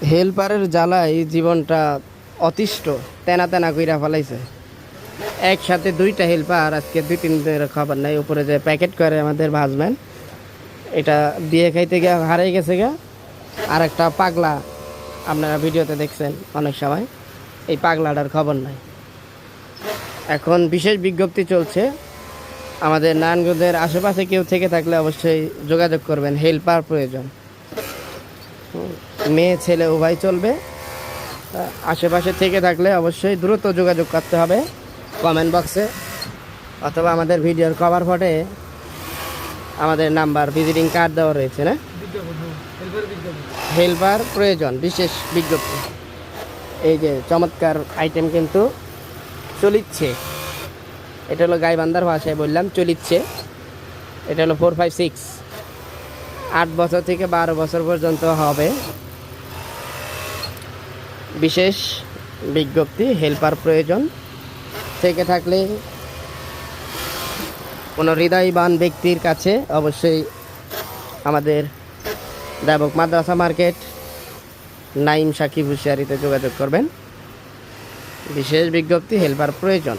হেল্পারের জ্বালায় জীবনটা অতিষ্ঠ তেনা তেনা কইরা ফেলাইছে। একসাথে দুইটা হেল্পার আজকে 2-3 দিনের খবর নাই, উপরে যে প্যাকেট করে আমাদের ভাজম্যান, এটা বিয়ে খাইতে গিয়ে হারিয়ে গেছে গা। আর একটা পাগলা আপনারা ভিডিওতে দেখছেন অনেক সময়, এই পাগলাটার খবর নাই। এখন বিশেষ বিজ্ঞপ্তি চলছে, আমাদের নারায়ণগঞ্জের আশেপাশে কেউ থেকে থাকলে অবশ্যই যোগাযোগ করবেন, হেল্পার প্রয়োজন। মেয়ে ছেলে উভয় চলবে। আশেপাশে থেকে থাকলে অবশ্যই দ্রুত যোগাযোগ করতে হবে কমেন্ট বক্সে, অথবা আমাদের ভিডিওর কভার ফটে আমাদের নাম্বার ভিজিটিং কার্ড দেওয়া রয়েছে না। হেল্পার প্রয়োজন, বিশেষ বিজ্ঞপ্তি। এই যে চমৎকার আইটেম কিন্তু চলিচ্ছে, এটা হলো গাইবান্ধার ভাষায় বললাম চলিচ্ছে। এটা হলো 4-5-6, 8 বছর থেকে 12 বছর পর্যন্ত হবে। বিশেষ বিজ্ঞপ্তি, হেল্পার প্রয়োজন। থেকে থাকলে কোনো হৃদয়বান ব্যক্তির কাছে অবশ্যই আমাদের দেবক মাদ্রাসা মার্কেট নাইম সাকিব হুশিয়ারিতে যোগাযোগ করবেন। বিশেষ বিজ্ঞপ্তি, হেল্পার প্রয়োজন।